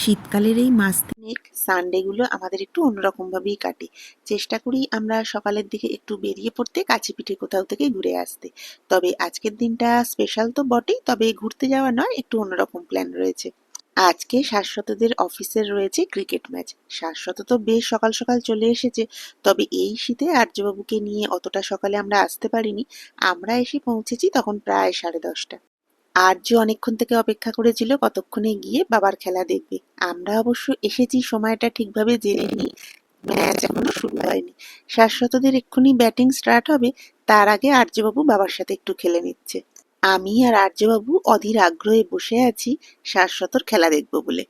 শীতকালের এই মাস তিনেক সানডেগুলো আমাদের একটু অন্যরকমভাবেই কাটে। চেষ্টা করি আমরা সকালের দিকে একটু বেরিয়ে পড়তে, কাছে পিঠে কোথাও থেকে ঘুরে আসতে। তবে আজকের দিনটা স্পেশাল তো বটেই, তবে ঘুরতে যাওয়া নয়, একটু অন্যরকম প্ল্যান রয়েছে। আজকে শাশ্বতদের অফিসের রয়েছে ক্রিকেট ম্যাচ। শাশ্বত তো বেশ সকাল সকাল চলে এসেছে, তবে এই শীতে আর্যবাবুকে নিয়ে অতটা সকালে আমরা আসতে পারিনি। আমরা এসে পৌঁছেছি তখন প্রায় 10:30। আর্য অনেকক্ষণ থেকে অপেক্ষা করেছিল কতক্ষণে গিয়ে বাবার খেলা দেখবে। আমরা অবশ্য এসেছি সময়টা ঠিকভাবে জেনে নিই, ম্যাচ এখনো শুরু হয়নি। শাশ্বতদের এক্ষুনি ব্যাটিং স্টার্ট হবে, তার আগে আর্যবাবু বাবার সাথে একটু খেলে নিচ্ছে। আমি আর আর্যবাবু অধীর আগ্রহে বসে আছি শাশ্বতর খেলা দেখব বলে।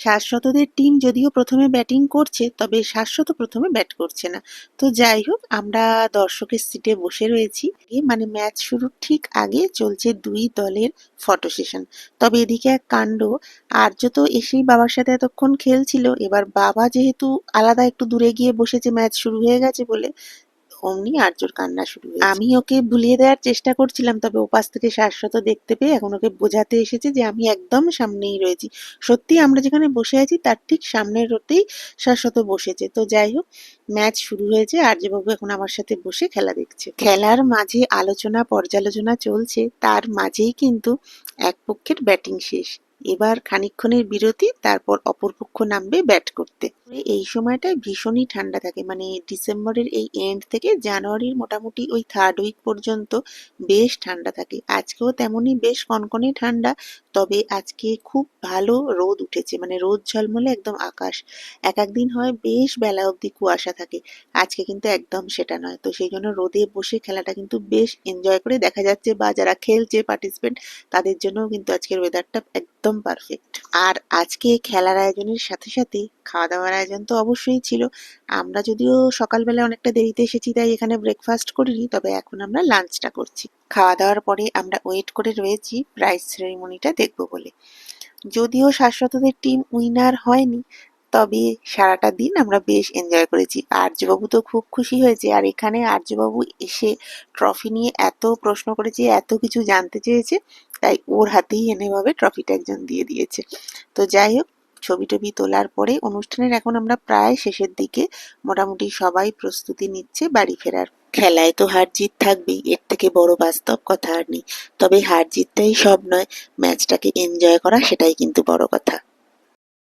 শাশ্বতদের টিম যদিও প্রথমে ব্যাটিং করছে, তবে শাশ্বত প্রথমে ব্যাট করছে না। তো যাই হোক, আমরা দর্শকের সিটে বসে রয়েছি। মানে ম্যাচ শুরুর ঠিক আগে চলছে দুই দলের ফটো সেশন। তবে এদিকে এক কাণ্ড, আর্য তো এসেই বাবার সাথে এতক্ষণ খেলছিল, এবার বাবা যেহেতু আলাদা একটু দূরে গিয়ে বসেছে ম্যাচ শুরু হয়ে গেছে বলে, অমনি আর্যর কান্না শুরু হয়েছে। আমি ওকে ভুলিয়ে দেওয়ার চেষ্টা করছিলাম, তবে ওপাশ থেকে শাশ্বত দেখতে পেয়ে এখন ওকে বোঝাতে এসেছে যে আমি একদম সামনেই রয়েছি। সত্যি আমরা যেখানে বসে আছি তার ঠিক সামনের রোতেই শাশ্বত বসেছে। তো যাই হোক, ম্যাচ শুরু হয়েছে, আর্যবাবু এখন আমার সাথে বসে খেলা দেখছে। খেলার মাঝে আলোচনা পর্যালোচনা চলছে, তার মাঝেই কিন্তু এক পক্ষের ব্যাটিং শেষ। এবার খানিকক্ষণের বিরতি, তারপর অপরপক্ষ নামবে ব্যাট করতে। এই সময়টায় ভীষণই ঠান্ডা থাকে, মানে ডিসেম্বরের এই এন্ড থেকে জানুয়ারির মোটামুটি ওই থার্ড উইক পর্যন্ত বেশ ঠান্ডা থাকে। আজকেও তেমনই বেশ কনকনে ঠান্ডা, তবে আজকে খুব ভালো রোদ উঠেছে, মানে রোদ ঝলমলে একদম আকাশ। এক একদিন হয় বেশ বেলা অবধি কুয়াশা থাকে, আজকে কিন্তু একদম সেটা নয়। তো সেই জন্য রোদে বসে খেলাটা কিন্তু বেশ এনজয় করে দেখা যাচ্ছে, বা যারা খেলছে পার্টিসিপেন্ট তাদের জন্যও কিন্তু আজকের ওয়েদারটা একদম পারফেক্ট। আর আজকে খেলার আয়োজনের সাথে সাথে খাওয়া দাওয়ার আয়োজন তো অবশ্যই ছিল। আমরা যদিও সকালবেলা অনেকটা দেরিতে এসেছি, তাই এখানে ব্রেকফাস্ট করিনি, তবে এখন আমরা লাঞ্চটা করছি। খাওয়া দাওয়ার পরে আমরা ওয়েট করে রয়েছি প্রাইজ সেরেমনিটা দেখবো বলে। যদিও শাশ্বতদের টিম উইনার হয়নি, তবে সারাটা দিন আমরা বেশ এনজয় করেছি। আর্যবাবু তো খুব খুশি হয়েছে, আর এখানে আর্যবাবু এসে ট্রফি নিয়ে এত প্রশ্ন করেছে, এত কিছু জানতে চেয়েছে, তাই ওর হাতেই এনেভাবে ট্রফিটা একজন দিয়ে দিয়েছে। তো যাই হোক, ছবি টবি তোলার পরে অনুষ্ঠানের এখন আমরা প্রায় শেষের দিকে, মোটামুটি সবাই প্রস্তুতি নিচ্ছে বাড়ি ফেরার। খেলায় তো হার জিত থাকবেই, এর থেকে বড় বাস্তব কথা আর নেই। তবে হার জিতটাই সব নয়, ম্যাচটাকে এনজয় করা সেটাই কিন্তু বড় কথা।